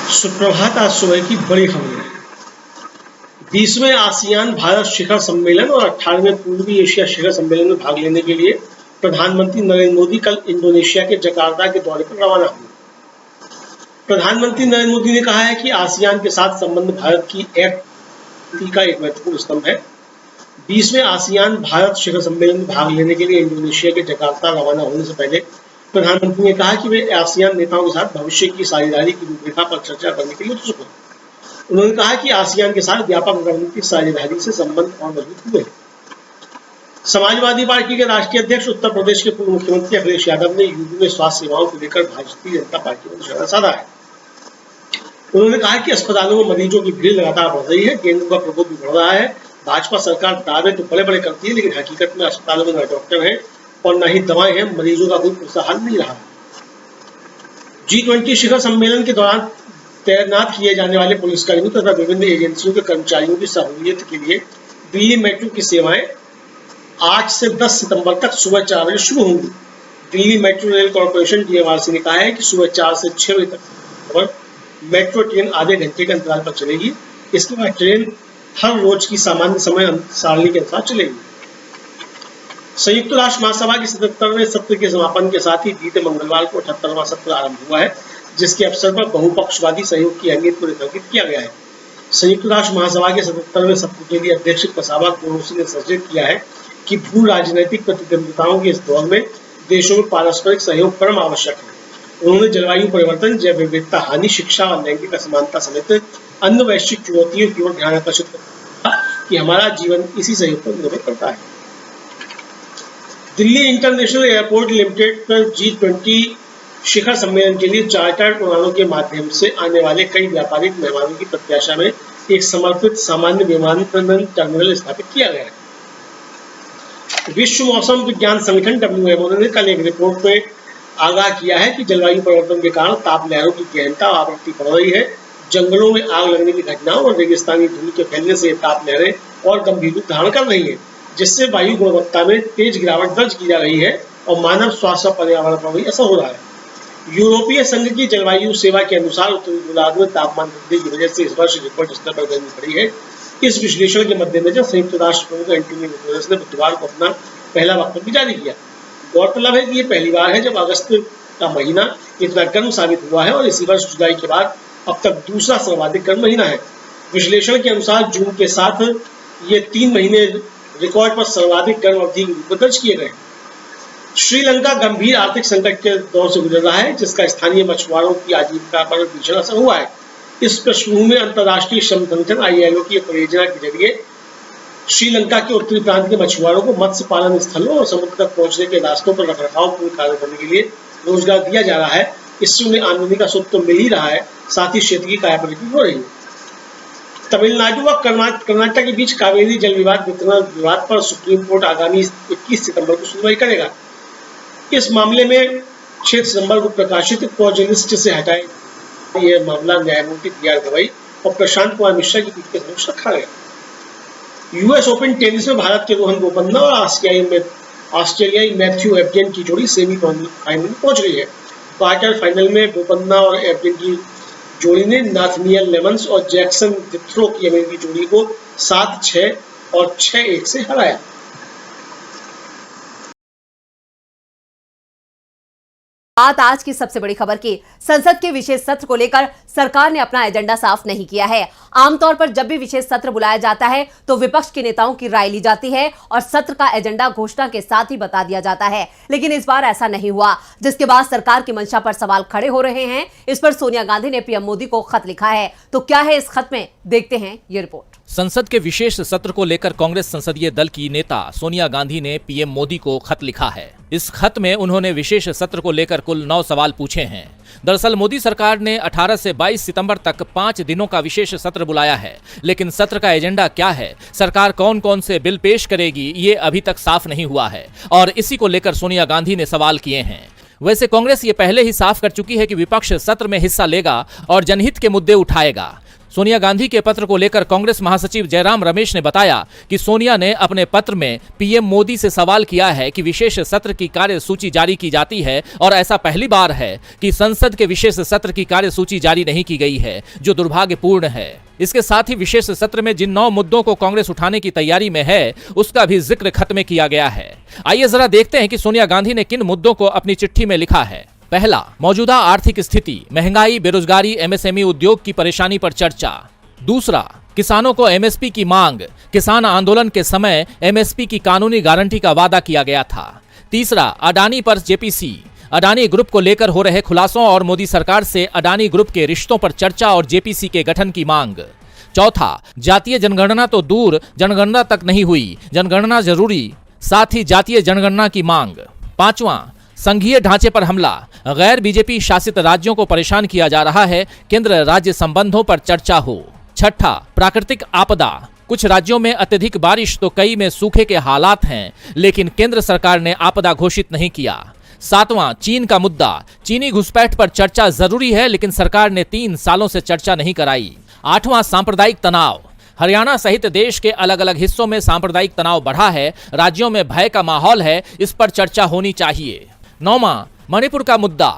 सुप्रभात। आज सुबह की बड़ी खबरें। 20वें आसियान भारत शिखर सम्मेलन और 18वें पूर्वी एशिया शिखर सम्मेलन में भाग लेने के लिए प्रधानमंत्री नरेंद्र मोदी कल इंडोनेशिया के जकार्ता के दौरे पर रवाना हुए। प्रधानमंत्री नरेंद्र मोदी ने कहा है कि आसियान के साथ संबंध भारत की नीति का एक महत्वपूर्ण स्तंभ है। 20वें आसियान भारत शिखर सम्मेलन में भाग लेने के लिए इंडोनेशिया के जकार्ता रवाना होने से पहले प्रधानमंत्री ने कहा कि वे आसियान नेताओं के साथ भविष्य की साझेदारी की रूपरेखा पर चर्चा करने के लिए उत्सुक हैं। उन्होंने कहा कि आसियान के साथ व्यापक रणनीतिक साझेदारी से संबंध और मजबूत हुए। समाजवादी पार्टी के राष्ट्रीय अध्यक्ष उत्तर प्रदेश के पूर्व मुख्यमंत्री अखिलेश यादव ने यूपी में स्वास्थ्य सेवाओं को लेकर भारतीय जनता पार्टी पर निशाना साधा है। उन्होंने कहा कि अस्पतालों में मरीजों की भीड़ लगातार बढ़ रही है, डेंगू का प्रकोप भी बढ़ रहा है। भाजपा सरकार दावे तो बड़े बड़े करती है, लेकिन हकीकत में अस्पतालों में न डॉक्टर हैं और न ही दवाएं हैं। मरीजों का कोई प्रोत्साहन नहीं रहा। G20 शिखर सम्मेलन के दौरान तैनात किए जाने वाले पुलिसकर्मियों तथा विभिन्न एजेंसियों के कर्मचारियों की सहूलियत के लिए दिल्ली मेट्रो की सेवाएं 8 से 10 सितंबर तक सुबह 4 बजे शुरू होंगी। Delhi metro rail corporation DMRC ने कहा है कि सुबह 4 से 6 बजे तक मेट्रो ट्रेन आधे घंटे के अंतराल पर चलेगी। इसके बाद ट्रेन हर रोज की सामान्य समय सारणी के अनुसार चलेगी। संयुक्त राष्ट्र महासभा के 77वें सत्र के समापन के साथ ही बीते मंगलवार को 78वां सत्र आरंभ हुआ है, जिसके अवसर पर बहुपक्षवादी सहयोग की अहमियत को रेखांकित किया गया है। संयुक्त राष्ट्र महासभा के 77वें सत्र के लिए अध्यक्ष कसाबा कोरोसी ने सचेत किया है कि भू राजनीतिक प्रतिद्वंदिताओं के इस दौर में देशों में पारस्परिक सहयोग परम आवश्यक है। उन्होंने जलवायु परिवर्तन, जैव विविधता हानि, शिक्षा और लैंगिक असमानता समेत अन्य वैश्विक चुनौतियों की ओर ध्यान आकर्षित किया कि हमारा जीवन इसी सहयोग पर निर्भर करता है। दिल्ली इंटरनेशनल एयरपोर्ट लिमिटेड पर G20 शिखर सम्मेलन के लिए चार्टर्ड उड़ानों के माध्यम से आने वाले कई व्यापारिक मेहमानों की प्रत्याशा में एक समर्पित सामान्य विमानन टर्मिनल स्थापित किया गया है। विश्व मौसम विज्ञान संगठन WMO ने कल एक रिपोर्ट में आगाह किया है कि जलवायु परिवर्तन के कारण ताप लहरों की गहनता और आवृत्ति बढ़ रही है। जंगलों में आग लगने की घटनाओं और रेगिस्तानी धूल के फैलने से ताप लहरें और गंभीर रूप धारण कर रही है, जिससे वायु गुणवत्ता में तेज गिरावट दर्ज की जा रही है और मानव स्वास्थ्य और पर्यावरण पर भी असर हो रहा है। यूरोपीय संघ की जलवायु सेवा के अनुसार उत्तरी गोलार्ध में तापमान वृद्धि की वजह से इस वर्ष रिकॉर्ड स्तर पर गर्मी पड़ी है। इस विश्लेषण के मद्देनजर संयुक्त राष्ट्र प्रमुख एंटोनियो गुतेरेस ने बुधवार को अपना पहला वक्तव्य जारी किया। गौरतलब है कि ये पहली बार है जब अगस्त का महीना इतना गर्म साबित हुआ है और इसी वर्ष जुलाई के बाद अब तक दूसरा सर्वाधिक गर्म महीना है। विश्लेषण के अनुसार जून के साथ ये 3 महीने रिकॉर्ड पर सर्वाधिक गर्म अवधि के रूप में दर्ज किए गए। श्रीलंका गंभीर आर्थिक संकट के दौर से गुजर रहा है, जिसका स्थानीय मछुआरों की आजीविका पर भीषण असर हुआ है। इस पृष्ठभूमि में अंतर्राष्ट्रीय श्रम संगठन ILO की एक परियोजना के जरिए श्रीलंका के उत्तरी प्रांत के मछुआरों को मत्स्य पालन स्थलों और समुद्र तक पहुंचने के रास्तों पर रखरखाव पूर्ण कार्य करने के लिए रोजगार दिया जा रहा है। इससे उन्हें आमदनी का स्रोत तो मिल ही रहा है, साथ ही क्षेत्र की कायापलटी हो रही है। तमिलनाडु व कर्नाटक के बीच कावेरी जल विवाद पर सुप्रीम कोर्ट आगामी 21 सितंबर को सुनवाई करेगा। इस मामले में 6 सितंबर को प्रकाशित कॉज लिस्ट से हटाए यह मामला न्यायमूर्ति BR गवई और प्रशांत कुमार मिश्रा की पीठ के समक्ष रखा गया। US ओपन टेनिस में भारत के रोहन बोपन्ना और ऑस्ट्रेलियाई मैथ्यू एब्डेन की जोड़ी सेमीफाइनल में पहुंच गई है। क्वार्टर फाइनल में बोपन्ना और एब्डेन की जोड़ी ने नाथनियल लेमंस और जैक्सन डिथ्रो की अमेरिकी जोड़ी को 7-6 और 6-1 से हराया। बात आज की सबसे बड़ी खबर की। संसद के विशेष सत्र को लेकर सरकार ने अपना एजेंडा साफ नहीं किया है। आमतौर पर जब भी विशेष सत्र बुलाया जाता है तो विपक्ष के नेताओं की राय ली जाती है और सत्र का एजेंडा घोषणा के साथ ही बता दिया जाता है, लेकिन इस बार ऐसा नहीं हुआ, जिसके बाद सरकार की मंशा पर सवाल खड़े हो रहे हैं। इस पर सोनिया गांधी ने PM मोदी को खत लिखा है। तो क्या है इस खत में, देखते हैं ये रिपोर्ट। संसद के विशेष सत्र को लेकर कांग्रेस संसदीय दल की नेता सोनिया गांधी ने PM मोदी को खत लिखा है। इस खत में उन्होंने विशेष सत्र को लेकर कुल 9 सवाल पूछे हैं। दरअसल मोदी सरकार ने 18 से 22 सितंबर तक 5 दिनों का विशेष सत्र बुलाया है, लेकिन सत्र का एजेंडा क्या है, सरकार कौन कौन से बिल पेश करेगी, ये अभी तक साफ नहीं हुआ है और इसी को लेकर सोनिया गांधी ने सवाल किए हैं। वैसे कांग्रेस ये पहले ही साफ कर चुकी है कि विपक्ष सत्र में हिस्सा लेगा और जनहित के मुद्दे उठाएगा। सोनिया गांधी के पत्र को लेकर कांग्रेस महासचिव जयराम रमेश ने बताया कि सोनिया ने अपने पत्र में पीएम मोदी से सवाल किया है कि विशेष सत्र की कार्यसूची जारी की जाती है और ऐसा पहली बार है कि संसद के विशेष सत्र की कार्यसूची जारी नहीं की गई है, जो दुर्भाग्यपूर्ण है। इसके साथ ही विशेष सत्र में जिन 9 मुद्दों को कांग्रेस उठाने की तैयारी में है, उसका भी जिक्र खत में किया गया है। आइए जरा देखते हैं कि सोनिया गांधी ने किन मुद्दों को अपनी चिट्ठी में लिखा है। पहला, मौजूदा आर्थिक स्थिति, महंगाई, बेरोजगारी, एमएसएमई उद्योग की परेशानी पर चर्चा। दूसरा, किसानों को एमएसपी की मांग, किसान आंदोलन के समय एमएसपी की कानूनी गारंटी का वादा किया गया था। तीसरा, अडानी पर जेपीसी, अडानी ग्रुप को लेकर हो रहे खुलासों और मोदी सरकार से अडानी ग्रुप के रिश्तों पर चर्चा और जेपीसी के गठन की मांग। चौथा, जातीय जनगणना तो दूर, जनगणना तक नहीं हुई, जनगणना जरूरी, साथ ही जातीय जनगणना की मांग। पांचवां, संघीय ढांचे पर हमला, गैर बीजेपी शासित राज्यों को परेशान किया जा रहा है, केंद्र राज्य संबंधों पर चर्चा हो। छठा, प्राकृतिक आपदा, कुछ राज्यों में अत्यधिक बारिश तो कई में सूखे के हालात हैं, लेकिन केंद्र सरकार ने आपदा घोषित नहीं किया। सातवां, चीन का मुद्दा, चीनी घुसपैठ पर चर्चा जरूरी है, लेकिन सरकार ने 3 सालों से चर्चा नहीं कराई। आठवां, सांप्रदायिक तनाव, हरियाणा सहित देश के अलग अलग हिस्सों में सांप्रदायिक तनाव बढ़ा है, राज्यों में भय का माहौल है, इस पर चर्चा होनी चाहिए। नौवां, मणिपुर का मुद्दा,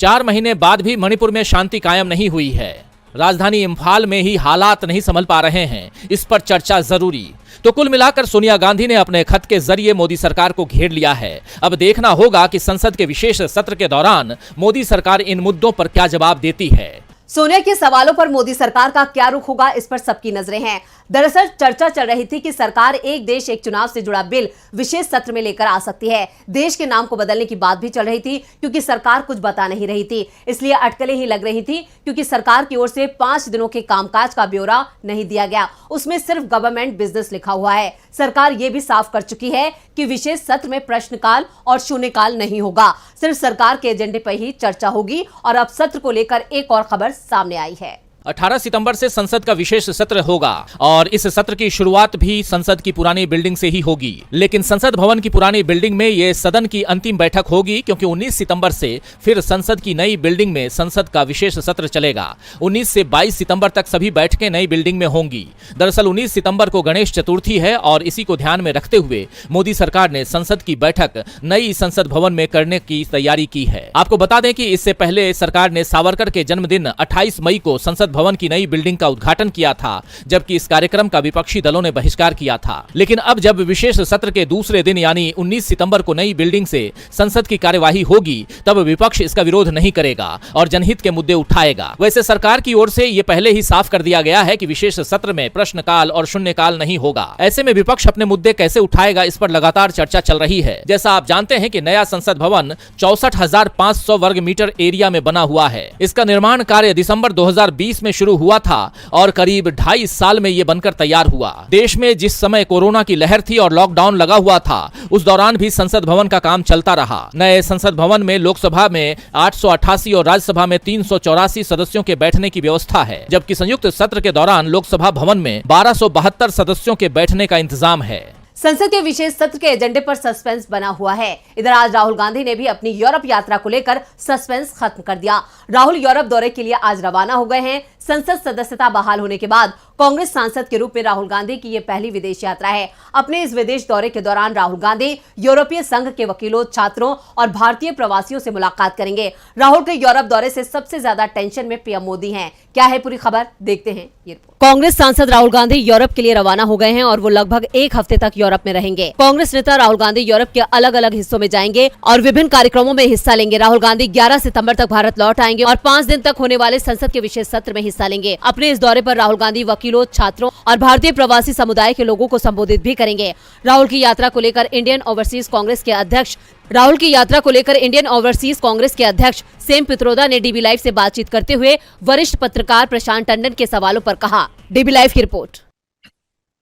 4 महीने बाद भी मणिपुर में शांति कायम नहीं हुई है, राजधानी इंफाल में ही हालात नहीं संभल पा रहे हैं, इस पर चर्चा जरूरी। तो कुल मिलाकर सोनिया गांधी ने अपने खत के जरिए मोदी सरकार को घेर लिया है। अब देखना होगा कि संसद के विशेष सत्र के दौरान मोदी सरकार इन मुद्दों पर क्या जवाब देती है। सोनिया के सवालों पर मोदी सरकार का क्या रुख होगा, इस पर सबकी नजरें हैं। दरअसल चर्चा चल रही थी कि सरकार एक देश एक चुनाव से जुड़ा बिल विशेष सत्र में लेकर आ सकती है। देश के नाम को बदलने की बात भी चल रही थी, क्योंकि सरकार कुछ बता नहीं रही थी, इसलिए अटकलें ही लग रही थी, क्योंकि सरकार की ओर से 5 दिनों के कामकाज का ब्यौरा नहीं दिया गया, उसमें सिर्फ गवर्नमेंट बिजनेस लिखा हुआ है। सरकार यह भी साफ कर चुकी है कि विशेष सत्र में प्रश्नकाल और शून्यकाल नहीं होगा, सिर्फ सरकार के एजेंडे पर ही चर्चा होगी। और अब सत्र को लेकर एक और खबर सामने आई है। 18 सितंबर से संसद का विशेष सत्र होगा और इस सत्र की शुरुआत भी संसद की पुरानी बिल्डिंग से ही होगी। लेकिन संसद भवन की पुरानी बिल्डिंग में ये सदन की अंतिम बैठक होगी, क्योंकि 19 सितंबर से फिर संसद की नई बिल्डिंग में संसद का विशेष सत्र चलेगा। 19 से 22 सितंबर तक सभी बैठकें नई बिल्डिंग में होंगी। दरअसल 19 सितंबर को गणेश चतुर्थी है और इसी को ध्यान में रखते हुए मोदी सरकार ने संसद की बैठक नई संसद भवन में करने की तैयारी की है। आपको बता दें कि इससे पहले सरकार ने सावरकर के जन्मदिन 28 मई को संसद भवन की नई बिल्डिंग का उद्घाटन किया था, जबकि इस कार्यक्रम का विपक्षी दलों ने बहिष्कार किया था। लेकिन अब जब विशेष सत्र के दूसरे दिन यानी 19 सितंबर को नई बिल्डिंग से संसद की कार्यवाही होगी, तब विपक्ष इसका विरोध नहीं करेगा और जनहित के मुद्दे उठाएगा। वैसे सरकार की ओर से ये पहले ही साफ कर दिया गया है कि विशेष सत्र में प्रश्नकाल और शून्यकाल नहीं होगा। ऐसे में विपक्ष अपने मुद्दे कैसे उठाएगा, इस पर लगातार चर्चा चल रही है। जैसा आप जानते हैं कि नया संसद भवन 64,500 वर्ग मीटर एरिया में बना हुआ है। इसका निर्माण कार्य दिसंबर 2020 में शुरू हुआ था और करीब 2.5 साल में ये बनकर तैयार हुआ। देश में जिस समय कोरोना की लहर थी और लॉकडाउन लगा हुआ था, उस दौरान भी संसद भवन का काम चलता रहा। नए संसद भवन में लोकसभा में 888 और राज्यसभा में 384 सदस्यों के बैठने की व्यवस्था है, जबकि संयुक्त सत्र के दौरान लोकसभा भवन में 1272 सदस्यों के बैठने का इंतजाम है। संसद के विशेष सत्र के एजेंडे पर सस्पेंस बना हुआ है। इधर आज राहुल गांधी ने भी अपनी यूरोप यात्रा को लेकर सस्पेंस खत्म कर दिया। राहुल यूरोप दौरे के लिए आज रवाना हो गए हैं। संसद सदस्यता बहाल होने के बाद कांग्रेस सांसद के रूप में राहुल गांधी की यह पहली विदेश यात्रा है। अपने इस विदेश दौरे के दौरान राहुल गांधी यूरोपीय संघ के वकीलों, छात्रों और भारतीय प्रवासियों से मुलाकात करेंगे। राहुल के यूरोप दौरे से सबसे ज्यादा टेंशन में पीएम मोदी हैं। क्या है पूरी खबर, देखते हैं ये रिपोर्ट। कांग्रेस सांसद राहुल गांधी यूरोप के लिए रवाना हो गए हैं और वो लगभग 1 हफ्ते तक यूरोप में रहेंगे। कांग्रेस नेता राहुल गांधी यूरोप के अलग अलग हिस्सों में जाएंगे और विभिन्न कार्यक्रमों में हिस्सा लेंगे। राहुल गांधी 11 सितंबर तक भारत लौट आएंगे और 5 दिन तक होने वाले संसद के विशेष सत्र में हिस्सा लेंगे। अपने इस दौरे पर राहुल गांधी वकीलों, छात्रों और भारतीय प्रवासी समुदाय के लोगों को संबोधित भी करेंगे। राहुल की यात्रा को लेकर इंडियन ओवरसीज कांग्रेस के अध्यक्ष सेम पित्रोदा ने डीबी लाइव से बातचीत करते हुए वरिष्ठ पत्रकार प्रशांत टंडन के सवालों पर कहा। डीबी लाइव की रिपोर्ट।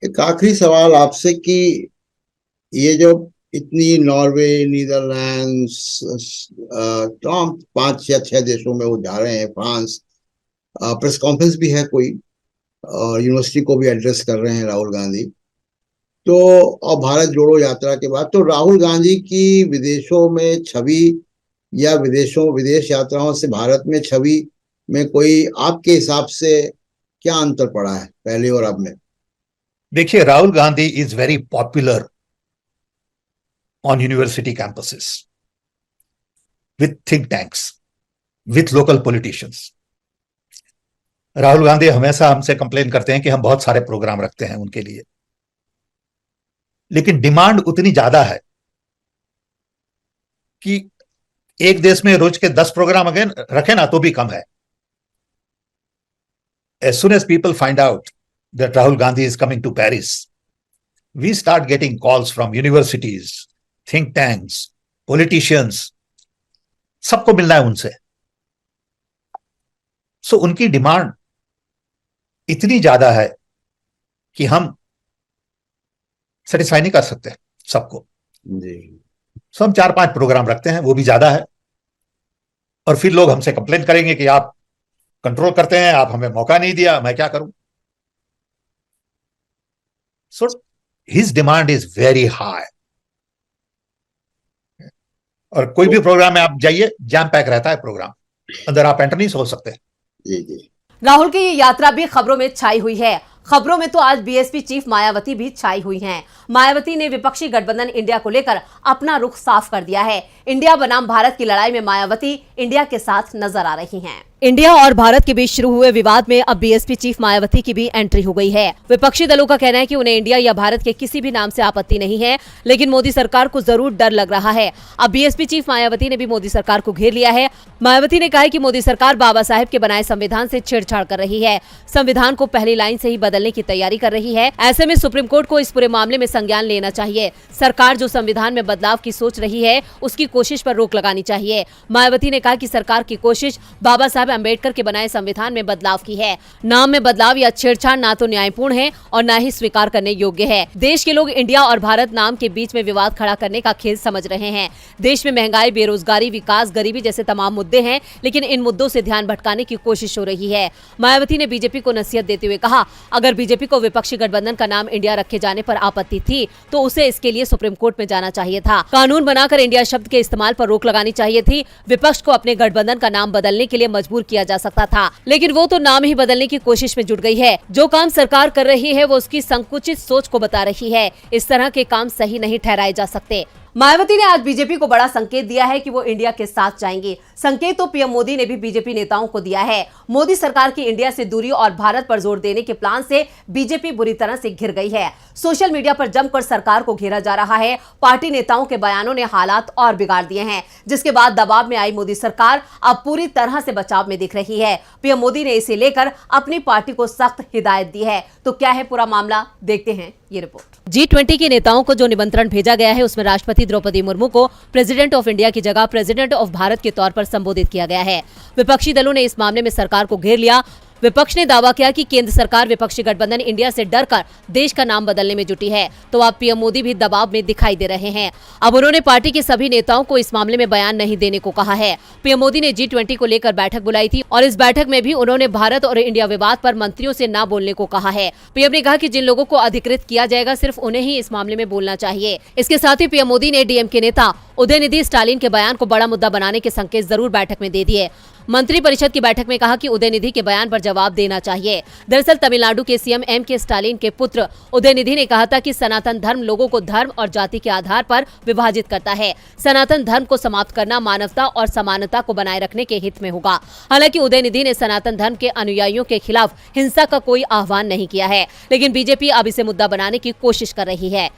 एक आखिरी सवाल आपसे कि ये जो इतनी नॉर्वे, नीदरलैंड्स, 5 या 6 देशों में वो जा रहे हैं, फ्रांस, प्रेस कॉन्फ्रेंस भी है कोई, और यूनिवर्सिटी को भी एड्रेस कर रहे हैं राहुल गांधी, तो और भारत जोड़ो यात्रा के बाद तो राहुल गांधी की विदेशों में छवि या विदेश यात्राओं से भारत में छवि में कोई आपके हिसाब से क्या अंतर पड़ा है पहले और अब में? देखिए, Rahul Gandhi is very popular on university campuses with think tanks, with local politicians. Rahul Gandhi हमेशा हमसे कंप्लेन करते हैं कि हम बहुत सारे प्रोग्राम रखते हैं उनके लिए, लेकिन डिमांड उतनी ज्यादा है कि एक देश में रोज के 10 प्रोग्राम अगेन रखे ना तो भी कम है। As soon as people find out that Rahul Gandhi is coming to Paris, we start getting calls from universities, think tanks, politicians, सबको मिलना है उनसे। सो उनकी डिमांड इतनी ज्यादा है कि हम सेटिस्फाई नहीं कर सकते सबको। जी। सो हम 4-5 प्रोग्राम रखते हैं, वो भी ज्यादा है, और फिर लोग हमसे कंप्लेन करेंगे कि आप कंट्रोल करते हैं, आप हमें मौका नहीं दिया, मैं क्या करूं। So his demand is very high, और कोई भी प्रोग्राम में आप जाइए, जैम पैक रहता है प्रोग्राम, अंदर आप एंटर नहीं हो सकते। जी जी। राहुल की ये यात्रा भी खबरों में छाई हुई है। खबरों में तो आज बीएसपी चीफ मायावती भी छाई हुई हैं। मायावती ने विपक्षी गठबंधन इंडिया को लेकर अपना रुख साफ कर दिया है। इंडिया बनाम भारत की लड़ाई में मायावती इंडिया के साथ नजर आ रही हैं। इंडिया और भारत के बीच शुरू हुए विवाद में अब बीएसपी चीफ मायावती की भी एंट्री हो गई है। विपक्षी दलों का कहना है कि उन्हें इंडिया या भारत के किसी भी नाम से आपत्ति नहीं है, लेकिन मोदी सरकार को जरूर डर लग रहा है। अब बीएसपी चीफ मायावती ने भी मोदी सरकार को घेर लिया है। मायावती ने कहा है कि मोदी सरकार बाबा साहेब के बनाए संविधान से छेड़छाड़ कर रही है, संविधान को पहली लाइन से ही बदलने की तैयारी कर रही है। ऐसे में सुप्रीम कोर्ट को इस पूरे मामले में संज्ञान लेना चाहिए। सरकार जो संविधान में बदलाव की सोच रही है, उसकी कोशिश पर रोक लगानी चाहिए। मायावती ने कहा कि सरकार की कोशिश बाबा साहेब अम्बेडकर के बनाए संविधान में बदलाव की है। नाम में बदलाव या छेड़छाड़ ना तो न्यायपूर्ण है और ना ही स्वीकार करने योग्य है। देश के लोग इंडिया और भारत नाम के बीच में विवाद खड़ा करने का खेल समझ रहे हैं। देश में महंगाई, बेरोजगारी, विकास, गरीबी जैसे तमाम मुद्दे हैं, लेकिन इन मुद्दों से ध्यान भटकाने की कोशिश हो रही है। मायावती ने बीजेपी को नसीहत देते हुए कहा, अगर बीजेपी को विपक्षी गठबंधन का नाम इंडिया रखे जाने पर आपत्ति थी तो उसे इसके लिए सुप्रीम कोर्ट में जाना चाहिए था। कानून बनाकर इंडिया शब्द के इस्तेमाल पर रोक लगानी चाहिए थी। विपक्ष को अपने गठबंधन का नाम बदलने के लिए मजबूर किया जा सकता था, लेकिन वो तो नाम ही बदलने की कोशिश में जुट गई है। जो काम सरकार कर रही है वो उसकी संकुचित सोच को बता रही है। इस तरह के काम सही नहीं ठहराए जा सकते। मायावती ने आज बीजेपी को बड़ा संकेत दिया है कि वो इंडिया के साथ जाएंगे। संकेत तो पीएम मोदी ने भी बीजेपी नेताओं को दिया है। मोदी सरकार की इंडिया से दूरी और भारत पर जोर देने के प्लान से बीजेपी बुरी तरह से घिर गई है। सोशल मीडिया पर जमकर सरकार को घेरा जा रहा है। पार्टी नेताओं के बयानों ने हालात और बिगाड़ दिए हैं, जिसके बाद दबाव में आई मोदी सरकार अब पूरी तरह से बचाव में दिख रही है। पीएम मोदी ने इसे लेकर अपनी पार्टी को सख्त हिदायत दी है। तो क्या है पूरा मामला, देखते हैं ये रिपोर्ट। G20 के नेताओं को जो निमंत्रण भेजा गया है, उसमें राष्ट्रपति द्रौपदी मुर्मू को प्रेसिडेंट ऑफ इंडिया की जगह प्रेसिडेंट ऑफ भारत के तौर पर संबोधित किया गया है। विपक्षी दलों ने इस मामले में सरकार को घेर लिया। विपक्ष ने दावा किया कि केंद्र सरकार विपक्षी गठबंधन इंडिया से डरकर देश का नाम बदलने में जुटी है, तो अब पीएम मोदी भी दबाव में दिखाई दे रहे हैं। अब उन्होंने पार्टी के सभी नेताओं को इस मामले में बयान नहीं देने को कहा है। पीएम मोदी ने G20 को लेकर बैठक बुलाई थी और इस बैठक में भी उन्होंने भारत और इंडिया विवाद पर मंत्रियों से न बोलने को कहा है। पीएम ने कहा कि जिन लोगों को अधिकृत किया जाएगा, सिर्फ उन्हें ही इस मामले में बोलना चाहिए। इसके साथ ही पीएम मोदी ने डीएमके नेता उदयनिधि स्टालिन के बयान को बड़ा मुद्दा बनाने के संकेत जरूर बैठक में दे दिए। मंत्रिपरिषद की बैठक में कहा कि उदयनिधि के बयान पर जवाब देना चाहिए। दरअसल तमिलनाडु के सीएम M.K. स्टालिन के पुत्र उदयनिधि ने कहा था कि सनातन धर्म लोगों को धर्म और जाति के आधार पर विभाजित करता है। सनातन धर्म को समाप्त करना मानवता और समानता को बनाए रखने के हित में होगा। हालांकि उदयनिधि ने सनातन धर्म के अनुयायियों के खिलाफ हिंसा का कोई आह्वान नहीं किया है, लेकिन बीजेपी अब इसे मुद्दा बनाने की कोशिश कर रही है।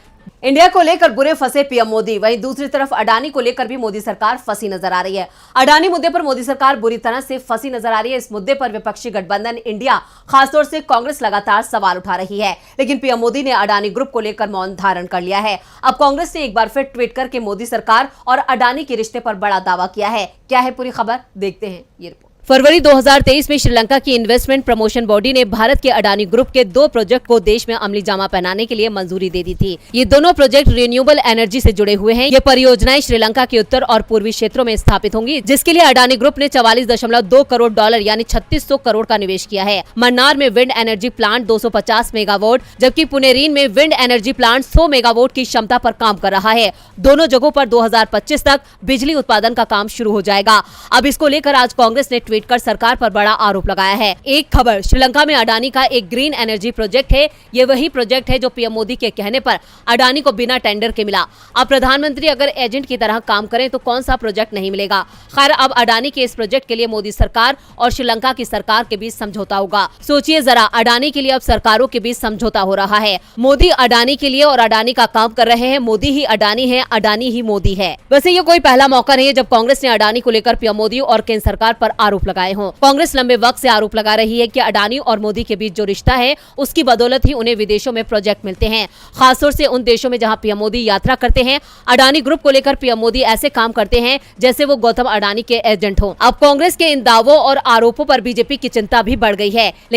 इंडिया को लेकर बुरे फंसे पीएम मोदी, वहीं दूसरी तरफ अडानी को लेकर भी मोदी सरकार फंसी नजर आ रही है। अडानी मुद्दे पर मोदी सरकार बुरी तरह से फंसी नजर आ रही है। इस मुद्दे पर विपक्षी गठबंधन इंडिया, खासतौर से कांग्रेस लगातार सवाल उठा रही है, लेकिन पीएम मोदी ने अडानी ग्रुप को लेकर मौन धारण कर लिया है। अब कांग्रेस ने एक बार फिर ट्वीट करके मोदी सरकार और अडानी के रिश्ते पर बड़ा दावा किया है। क्या है पूरी खबर, देखते हैं ये रिपोर्ट। फरवरी 2023 में श्रीलंका की इन्वेस्टमेंट प्रमोशन बॉडी ने भारत के अडानी ग्रुप के 2 प्रोजेक्ट को देश में अमली जामा पहनाने के लिए मंजूरी दे दी थी। ये दोनों प्रोजेक्ट रिन्यूएबल एनर्जी से जुड़े हुए हैं। ये परियोजनाएं श्रीलंका के उत्तर और पूर्वी क्षेत्रों में स्थापित होंगी, जिसके लिए अडानी ग्रुप ने $44.2 करोड़ यानी 3600 करोड़ का निवेश किया है। मन्नार में विंड एनर्जी प्लांट 250 मेगावाट, जबकि पुनेरीन में विंड एनर्जी प्लांट 100 मेगावाट की क्षमता पर काम कर रहा है। दोनों जगहों पर 2025 तक बिजली उत्पादन का काम शुरू हो जाएगा। अब इसको लेकर आज कांग्रेस ने ट्वीट कर सरकार पर बड़ा आरोप लगाया है। एक खबर, श्रीलंका में अडानी का एक ग्रीन एनर्जी प्रोजेक्ट है। ये वही प्रोजेक्ट है जो पीएम मोदी के कहने पर अडानी को बिना टेंडर के मिला। अब प्रधानमंत्री अगर एजेंट की तरह काम करें तो कौन सा प्रोजेक्ट नहीं मिलेगा। खैर, अब अडानी के इस प्रोजेक्ट के लिए मोदी सरकार और श्रीलंका की सरकार के बीच समझौता होगा। सोचिए जरा, अडानी के लिए अब सरकारों के बीच समझौता हो रहा है। मोदी अडानी के लिए और अडानी का काम कर रहे हैं। मोदी ही अडानी है, अडानी ही मोदी है। वैसे ये कोई पहला मौका नहीं है जब कांग्रेस ने अडानी को लेकर पीएम मोदी और केंद्र सरकार पर आरोप लगाए हों। कांग्रेस लंबे वक्त से आरोप लगा रही है कि अडानी और मोदी के बीच जो रिश्ता है उसकी बदौलत ही उन्हें विदेशों में प्रोजेक्ट मिलते हैं, खासतौर से उन देशों में जहां पीएम मोदी यात्रा करते हैं। अडानी ग्रुप को लेकर पीएम मोदी ऐसे काम करते हैं जैसे वो गौतम अडानी के एजेंट हो। अब कांग्रेस के इन दावों और आरोपों पर बीजेपी की चिंता भी बढ़ गई है।